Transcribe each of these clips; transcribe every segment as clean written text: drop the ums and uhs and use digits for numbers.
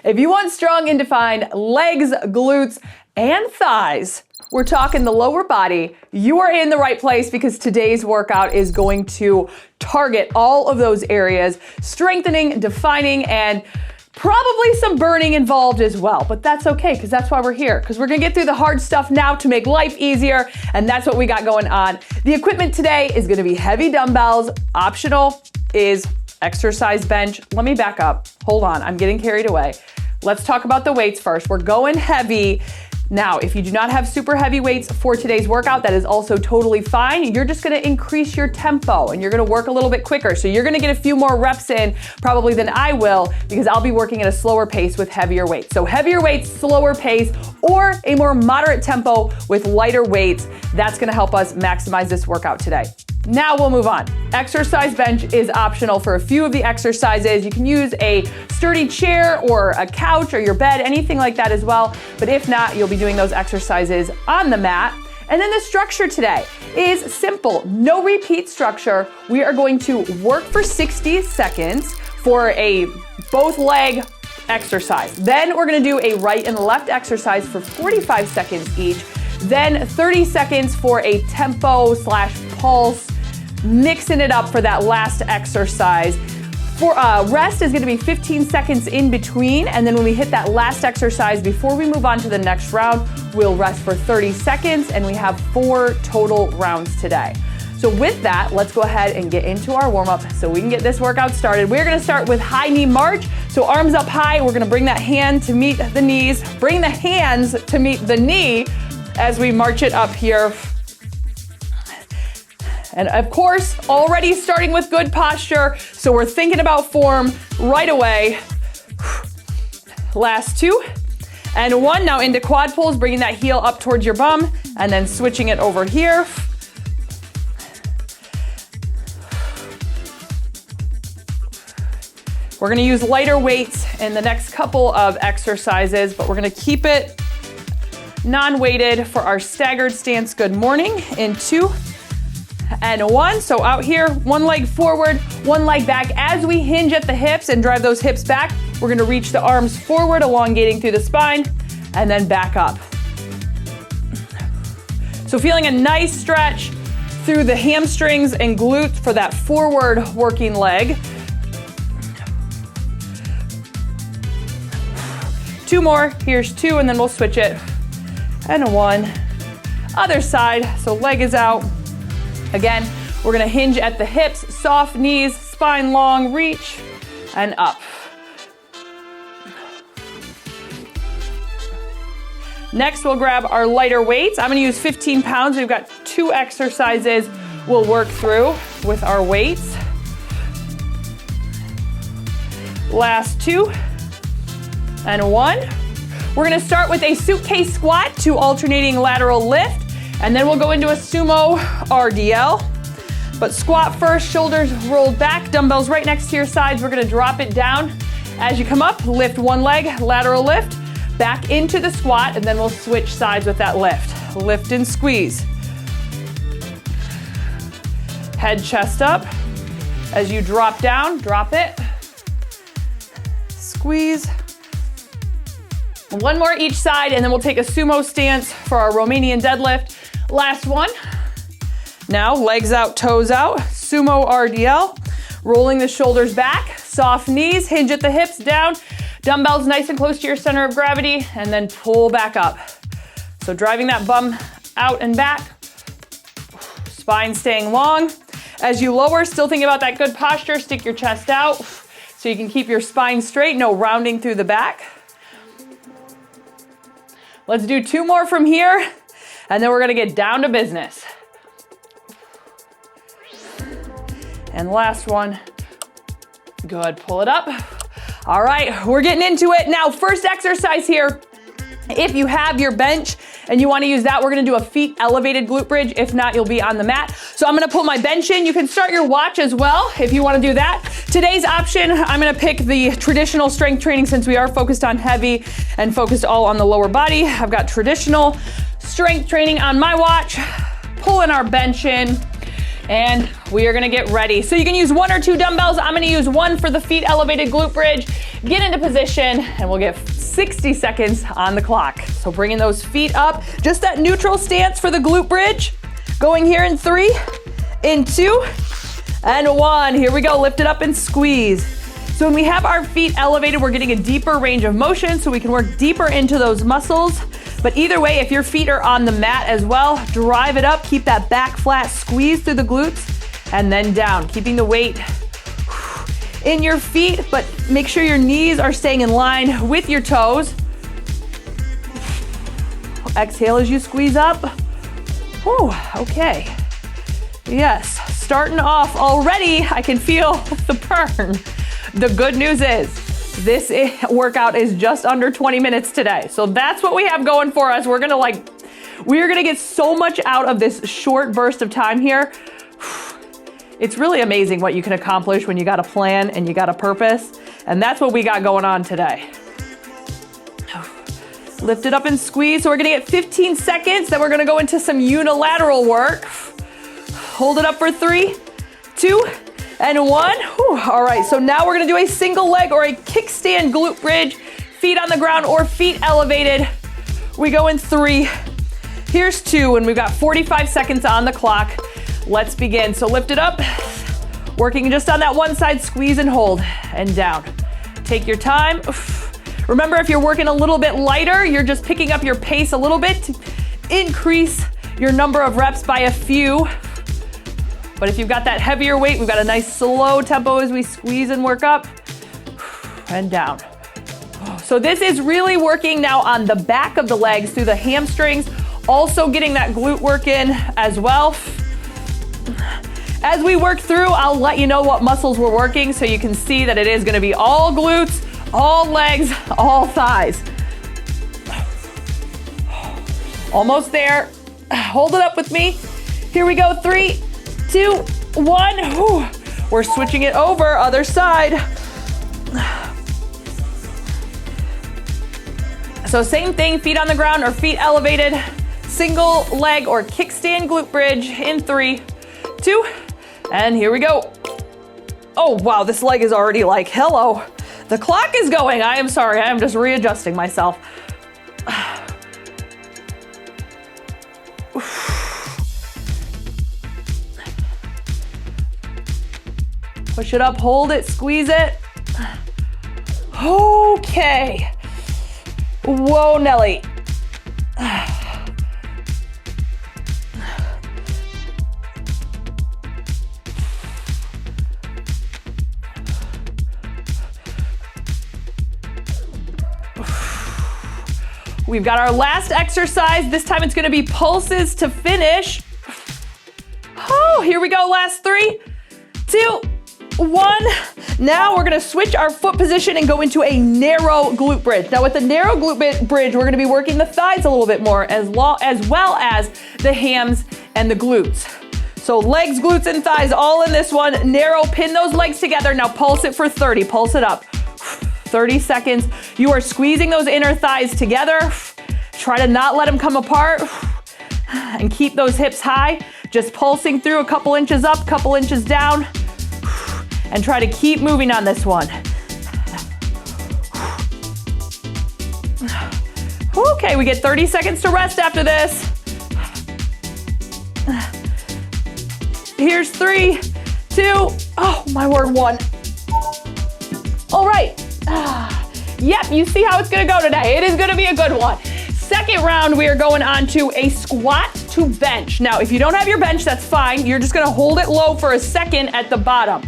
If you want strong and defined legs, glutes, and thighs, we're talking the lower body, you are in the right place because today's workout is going to target all of those areas, strengthening, defining, and probably some burning involved as well, but that's okay because that's why we're here, because we're gonna get through the hard stuff now to make life easier, and that's what we got going on. The equipment today is gonna be heavy dumbbells. Optional is exercise bench. Let me back up. Hold on, I'm getting carried away. Let's talk about the weights first. We're going heavy. Now, if you do not have super heavy weights for today's workout, that is also totally fine. You're just gonna increase your tempo and you're gonna work a little bit quicker. So you're gonna get a few more reps in probably than I will because I'll be working at a slower pace with heavier weights. So heavier weights, slower pace, or a more moderate tempo with lighter weights. That's gonna help us maximize this workout today. Now we'll move on. Exercise bench is optional for a few of the exercises. You can use a sturdy chair or a couch or your bed, anything like that as well. But if not, you'll be doing those exercises on the mat. And then the structure today is simple, no repeat structure. We are going to work for 60 seconds for a both leg exercise. Then we're gonna do a right and left exercise for 45 seconds each. Then 30 seconds for a tempo / pulse, mixing it up for that last exercise. For rest is gonna be 15 seconds in between, and then when we hit that last exercise, before we move on to the next round, we'll rest for 30 seconds, and we have 4 total rounds today. So with that, let's go ahead and get into our warm-up so we can get this workout started. We're gonna start with high knee march. So arms up high, we're gonna bring that hand to meet the knees, bring the hands to meet the knee as we march it up here. And of course, already starting with good posture, so we're thinking about form right away. Last 2 and 1. Now into quad pulls, bringing that heel up towards your bum and then switching it over here. We're gonna use lighter weights in the next couple of exercises, but we're gonna keep it non-weighted for our staggered stance. Good morning in 2 and 1. So out here, one leg forward, one leg back. As we hinge at the hips and drive those hips back, we're gonna reach the arms forward, elongating through the spine, and then back up. So feeling a nice stretch through the hamstrings and glutes for that forward working leg. 2 more, here's 2, and then we'll switch it. And 1, other side, so leg is out. Again, we're gonna hinge at the hips, soft knees, spine long, reach, and up. Next, we'll grab our lighter weights. I'm gonna use 15 pounds. We've got 2 exercises we'll work through with our weights. Last 2, and 1. We're gonna start with a suitcase squat to alternating lateral lift, and then we'll go into a sumo RDL. But squat first, shoulders rolled back, dumbbells right next to your sides. We're gonna drop it down. As you come up, lift one leg, lateral lift, back into the squat, and then we'll switch sides with that lift. Lift and squeeze. Head, chest up. As you drop down, drop it. Squeeze. One more each side, and then we'll take a sumo stance for our Romanian deadlift. Last one. Now, legs out, toes out, sumo RDL. Rolling the shoulders back, soft knees, hinge at the hips, down. Dumbbells nice and close to your center of gravity, and then pull back up. So driving that bum out and back. Spine staying long. As you lower, still thinking about that good posture, stick your chest out so you can keep your spine straight, no rounding through the back. Let's do 2 more from here, and then we're gonna get down to business. And last one. Good, pull it up. All right, we're getting into it. Now, first exercise here. If you have your bench and you wanna use that, we're gonna do a feet elevated glute bridge. If not, you'll be on the mat. So I'm gonna pull my bench in. You can start your watch as well if you wanna do that. Today's option, I'm gonna pick the traditional strength training since we are focused on heavy and focused all on the lower body. I've got traditional strength training on my watch, pulling our bench in. And we are gonna get ready. So you can use 1 or 2 dumbbells. I'm gonna use 1 for the feet elevated glute bridge. Get into position and we'll get 60 seconds on the clock. So bringing those feet up, just that neutral stance for the glute bridge. Going here in 3, in 2, and 1. Here we go, lift it up and squeeze. So when we have our feet elevated, we're getting a deeper range of motion so we can work deeper into those muscles. But either way, if your feet are on the mat as well, drive it up, keep that back flat, squeeze through the glutes, and then down, keeping the weight in your feet, but make sure your knees are staying in line with your toes. Exhale as you squeeze up. Whew, okay. Yes, starting off already, I can feel the burn. The good news is, this workout is just under 20 minutes today. So that's what we have going for us. We're gonna get so much out of this short burst of time here. It's really amazing what you can accomplish when you got a plan and you got a purpose. And that's what we got going on today. Lift it up and squeeze. So we're gonna get 15 seconds. Then we're gonna go into some unilateral work. Hold it up for 3, 2, and 1. Whew. All right, so now we're gonna do a single leg or a kickstand glute bridge. Feet on the ground or feet elevated. We go in 3. Here's 2, and we've got 45 seconds on the clock. Let's begin. So lift it up. Working just on that one side, squeeze and hold, and down. Take your time. Remember, if you're working a little bit lighter, you're just picking up your pace a little bit to increase your number of reps by a few. But if you've got that heavier weight, we've got a nice slow tempo as we squeeze and work up and down. So this is really working now on the back of the legs through the hamstrings, also getting that glute work in as well. As we work through, I'll let you know what muscles we're working so you can see that it is gonna be all glutes, all legs, all thighs. Almost there. Hold it up with me. Here we go, 3, 2, 1. Whew. We're switching it over, other side. So same thing, feet on the ground or feet elevated. Single leg or kickstand glute bridge in 3, 2, and here we go. Oh, wow, this leg is already like, hello. The clock is going. I am sorry, I am just readjusting myself. Push it up, hold it, squeeze it. Okay. Whoa, Nelly. We've got our last exercise. This time it's gonna be pulses to finish. Oh, here we go, last 3, 2, 1. Now we're gonna switch our foot position and go into a narrow glute bridge. Now with the narrow glute bridge, we're gonna be working the thighs a little bit more as well as the hams and the glutes. So legs, glutes, and thighs all in this one. Narrow, pin those legs together. Now pulse it for 30, pulse it up. 30 seconds. You are squeezing those inner thighs together. Try to not let them come apart and keep those hips high. Just pulsing through a couple inches up, couple inches down, and try to keep moving on this one. Okay, we get 30 seconds to rest after this. Here's 3, 2, oh my word, 1. All right. Yep, you see how it's gonna go today. It is gonna be a good one. Second round, we are going on to a squat to bench. Now, if you don't have your bench, that's fine. You're just gonna hold it low for a second at the bottom.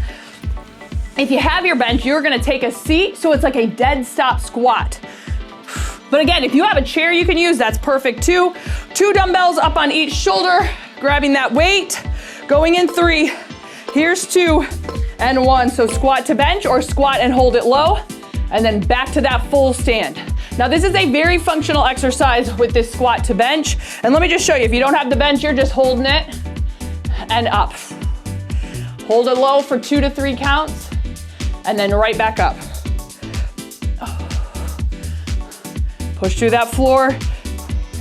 If you have your bench, you're gonna take a seat, so it's like a dead stop squat. But again, if you have a chair you can use, that's perfect too. 2 dumbbells up on each shoulder, grabbing that weight, going in 3. Here's 2 and 1. So squat to bench or squat and hold it low, and then back to that full stand. Now this is a very functional exercise with this squat to bench. And let me just show you, if you don't have the bench, you're just holding it and up. Hold it low for 2 to 3 counts, and then right back up. Push through that floor,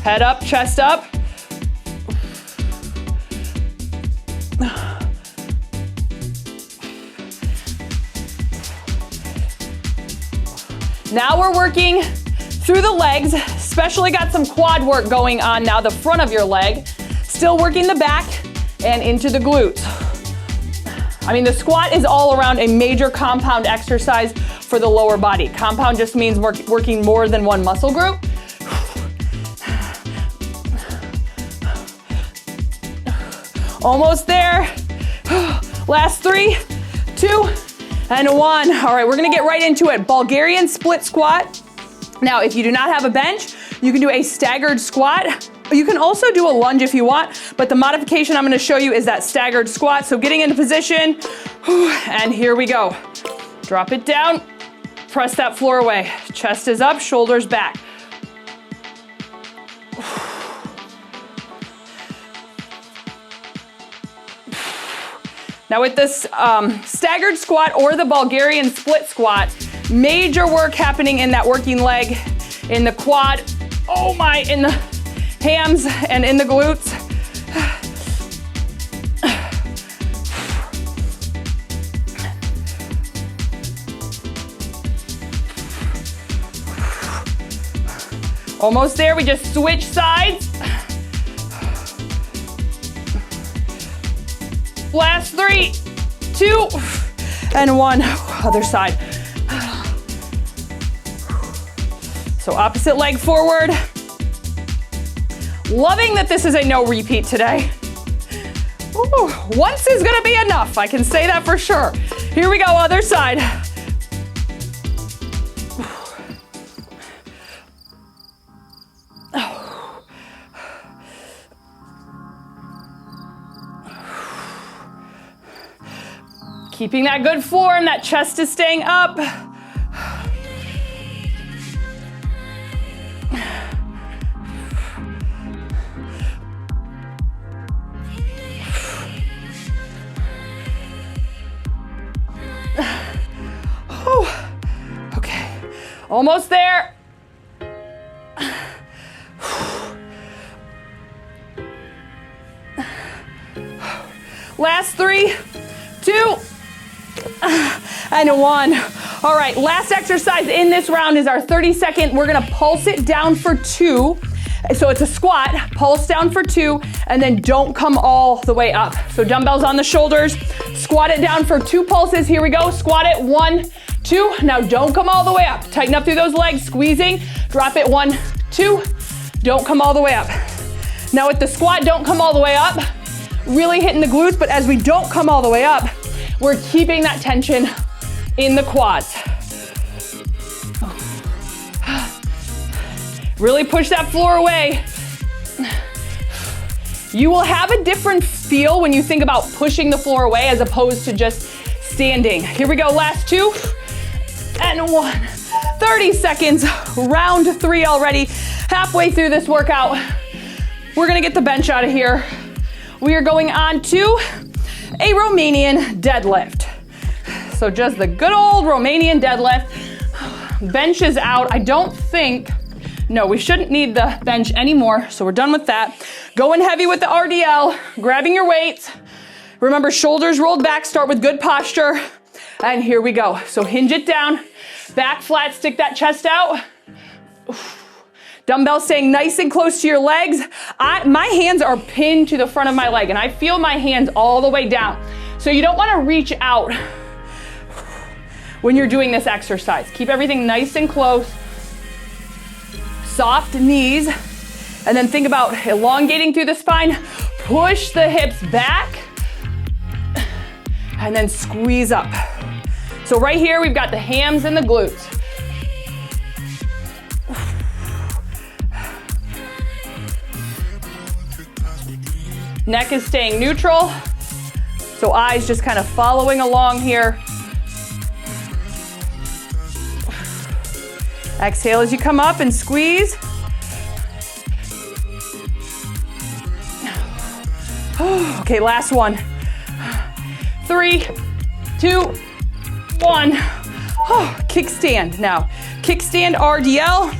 head up, chest up. Now we're working through the legs, especially got some quad work going on now, the front of your leg. Still working the back and into the glutes. I mean, the squat is all around a major compound exercise for the lower body. Compound just means working more than one muscle group. Almost there. Last 3, 2, and 1. All right, we're gonna get right into it. Bulgarian split squat. Now, if you do not have a bench, you can do a staggered squat. You can also do a lunge if you want, but the modification I'm gonna show you is that staggered squat. So getting into position, and here we go. Drop it down, press that floor away. Chest is up, shoulders back. Now with this staggered squat or the Bulgarian split squat, major work happening in that working leg, in the quad, oh my, in the hams and in the glutes. Almost there, we just switch sides. Last 3, 2, and 1. Other side. So opposite leg forward. Loving that this is a no repeat today. Ooh, once is gonna be enough, I can say that for sure. Here we go, other side. Keeping that good form, that chest is staying up. Okay, almost there. Last 3, 2, and 1. All right, last exercise in this round is our 30-second. We're gonna pulse it down for 2. So it's a squat, pulse down for 2, and then don't come all the way up. So dumbbells on the shoulders, squat it down for 2 pulses. Here we go, squat it, 1, 2. Now don't come all the way up. Tighten up through those legs, squeezing, drop it, 1, 2. Don't come all the way up. Now with the squat, don't come all the way up. Really hitting the glutes, but as we don't come all the way up, we're keeping that tension in the quads. Really push that floor away. You will have a different feel when you think about pushing the floor away as opposed to just standing. Here we go, last 2 and 1. 30 seconds, round 3 already. Halfway through this workout. We're gonna get the bench out of here. We are going on to a Romanian deadlift. So just the good old Romanian deadlift. Bench is out. I don't think, no, we shouldn't need the bench anymore. So we're done with that. Going heavy with the RDL, grabbing your weights. Remember, shoulders rolled back, start with good posture. And here we go. So hinge it down, back flat, stick that chest out. Dumbbell staying nice and close to your legs. My hands are pinned to the front of my leg and I feel my hands all the way down. So you don't wanna reach out when you're doing this exercise. Keep everything nice and close. Soft knees. And then think about elongating through the spine. Push the hips back. And then squeeze up. So right here, we've got the hams and the glutes. Neck is staying neutral. So eyes just kind of following along here. Exhale as you come up and squeeze. Okay, last one. 3, 2, 1. Kickstand now. Kickstand RDL.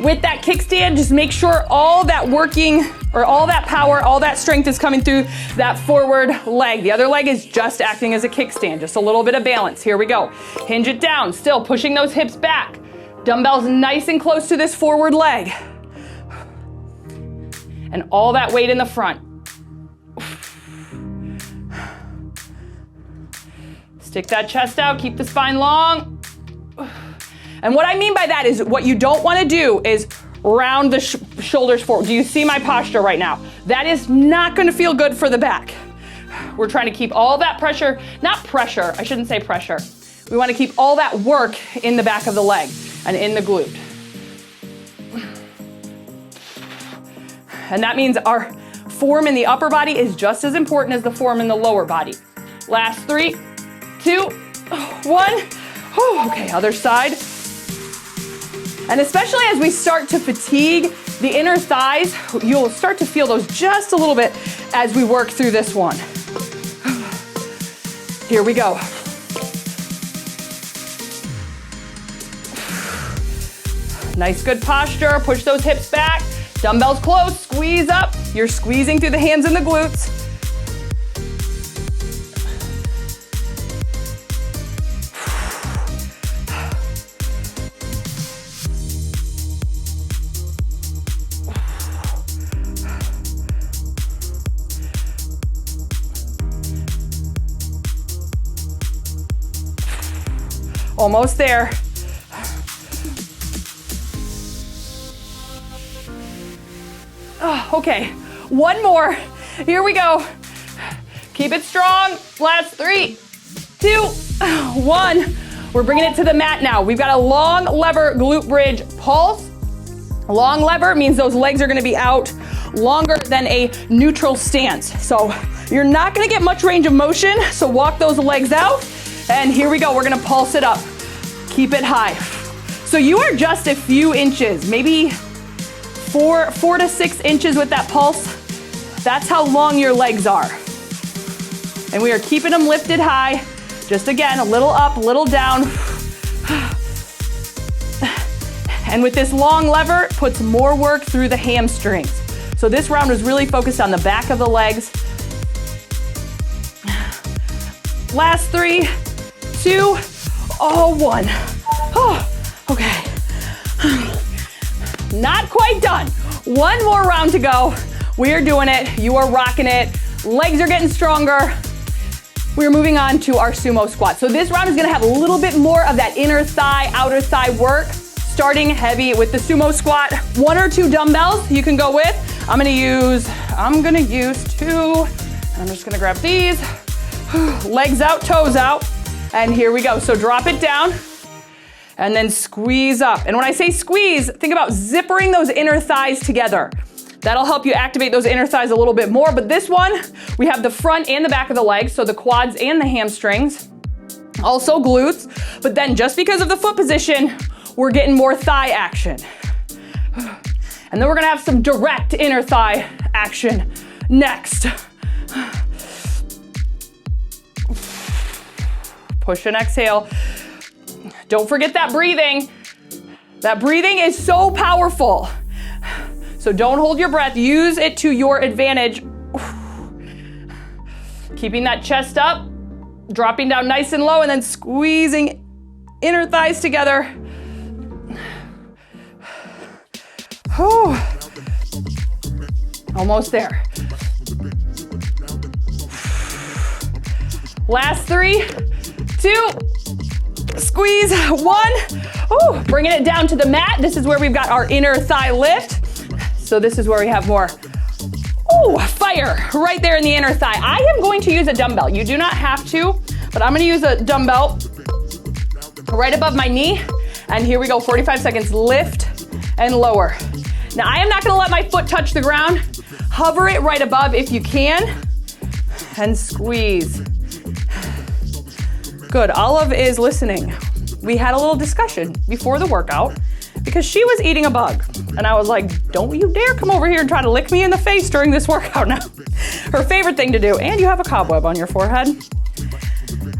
With that kickstand, just make sure all that working or all that power, all that strength is coming through that forward leg. The other leg is just acting as a kickstand, just a little bit of balance. Here we go. Hinge it down, still pushing those hips back. Dumbbells nice and close to this forward leg. And all that weight in the front. Stick that chest out, keep the spine long. And what I mean by that is what you don't want to do is round the shoulders forward. Do you see my posture right now? That is not going to feel good for the back. We're trying to keep all that pressure, not pressure, I shouldn't say pressure. We want to keep all that work in the back of the leg and in the glute. And that means our form in the upper body is just as important as the form in the lower body. Last 3, 2, 1. Okay, other side. And especially as we start to fatigue the inner thighs, you'll start to feel those just a little bit as we work through this one. Here we go. Nice, good posture. Push those hips back. Dumbbells close, squeeze up. You're squeezing through the hands and the glutes. Almost there. Oh, okay, one more. Here we go. Keep it strong. Last 3, 2, 1. We're bringing it to the mat now. We've got a long lever glute bridge pulse. Long lever means those legs are gonna be out longer than a neutral stance. So you're not gonna get much range of motion, so walk those legs out. And here we go, we're gonna pulse it up. Keep it high. So you are just a few inches, maybe 4 to 6 inches with that pulse. That's how long your legs are. And we are keeping them lifted high. Just again, a little up, a little down. And with this long lever, it puts more work through the hamstrings. So this round was really focused on the back of the legs. Last 3, 2, 1. Oh, okay. Not quite done. One more round to go. We are doing it. You are rocking it. Legs are getting stronger. We're moving on to our sumo squat. So this round is gonna have a little bit more of that inner thigh, outer thigh work. Starting heavy with the sumo squat. 1 or 2 dumbbells you can go with. I'm gonna use 2. I'm just gonna grab these. Legs out, toes out. And here we go. So drop it down and then squeeze up. And when I say squeeze, think about zippering those inner thighs together. That'll help you activate those inner thighs a little bit more. But this one, we have the front and the back of the legs, so the quads and the hamstrings. Also glutes. But then just because of the foot position, we're getting more thigh action. And then we're gonna have some direct inner thigh action next. Push and exhale. Don't forget that breathing. That breathing is so powerful. So don't hold your breath. Use it to your advantage. Keeping that chest up, dropping down nice and low, and then squeezing inner thighs together. Almost there. Last 3, 2, squeeze, 1. Ooh, bringing it down to the mat. This is where we've got our inner thigh lift. So this is where we have more, fire right there in the inner thigh. I am going to use a dumbbell. You do not have to, but I'm gonna use a dumbbell right above my knee. And here we go, 45 seconds, lift and lower. Now I am not gonna let my foot touch the ground. Hover it right above if you can, and squeeze. Good, Olive is listening. We had a little discussion before the workout because she was eating a bug. And I was like, don't you dare come over here and try to lick me in the face during this workout now. Her favorite thing to do, and you have a cobweb on your forehead.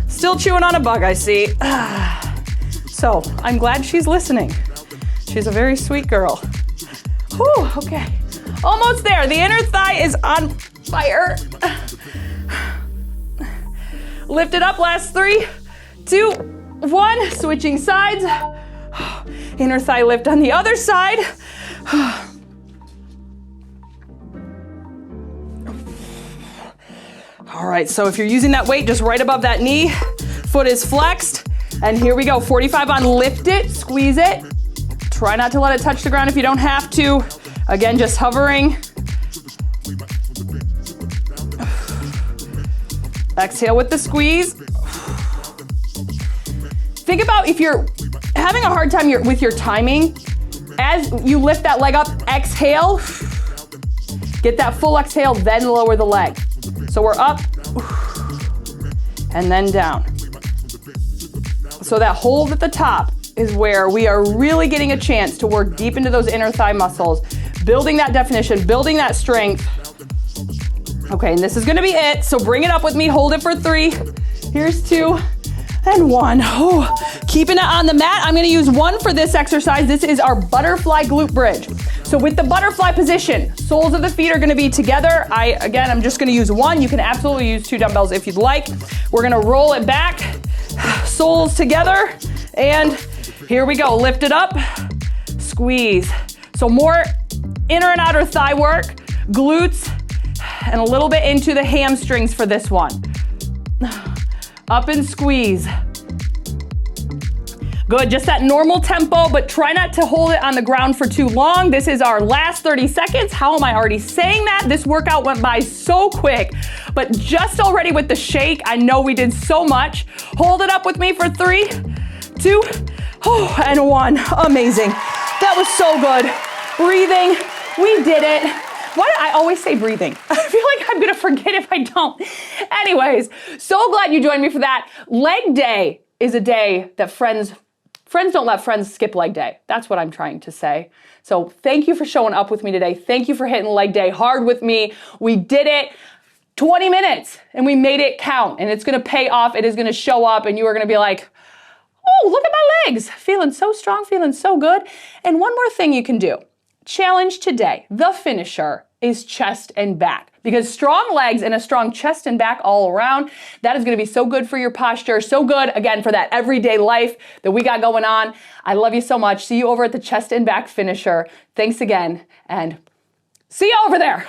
Still chewing on a bug, I see. So I'm glad she's listening. She's a very sweet girl. Whew, okay. Almost there. The inner thigh is on fire. Lift it up, last 3, 2, 1. Switching sides. Inner thigh lift on the other side. All right, so if you're using that weight just right above that knee, foot is flexed, and here we go, 45 on, lift it, squeeze it. Try not to let it touch the ground if you don't have to. Again, just hovering. Exhale with the squeeze. Think about if you're having a hard time with your timing, as you lift that leg up, exhale, get that full exhale, then lower the leg. So we're up, and then down. So that hold at the top is where we are really getting a chance to work deep into those inner thigh muscles, building that definition, building that strength. Okay, and this is gonna be it, so bring it up with me, hold it for 3. Here's 2, and 1. Oh, keeping it on the mat, I'm gonna use 1 for this exercise. This is our butterfly glute bridge. So with the butterfly position, soles of the feet are gonna be together. I'm just gonna use 1. You can absolutely use 2 dumbbells if you'd like. We're gonna roll it back, soles together, and here we go. Lift it up, squeeze. So more inner and outer thigh work, glutes, and a little bit into the hamstrings for this one. Up and squeeze. Good, just that normal tempo, but try not to hold it on the ground for too long. This is our last 30 seconds. How am I already saying that? This workout went by so quick, but just already with the shake, I know we did so much. Hold it up with me for 3, 2, and 1. Amazing. That was so good. Breathing, we did it. Why do I always say breathing? I feel like I'm gonna forget if I don't. Anyways, so glad you joined me for that. Leg day is a day that friends don't let friends skip leg day. That's what I'm trying to say. So thank you for showing up with me today. Thank you for hitting leg day hard with me. We did it 20 minutes and we made it count, and it's gonna pay off. It is gonna show up and you are gonna be like, oh, look at my legs. Feeling so strong, feeling so good. And one more thing you can do. Challenge today, the finisher is chest and back, because strong legs and a strong chest and back all around, that is gonna be so good for your posture, so good, again, for that everyday life that we got going on. I love you so much. See you over at the chest and back finisher. Thanks again, and see you over there.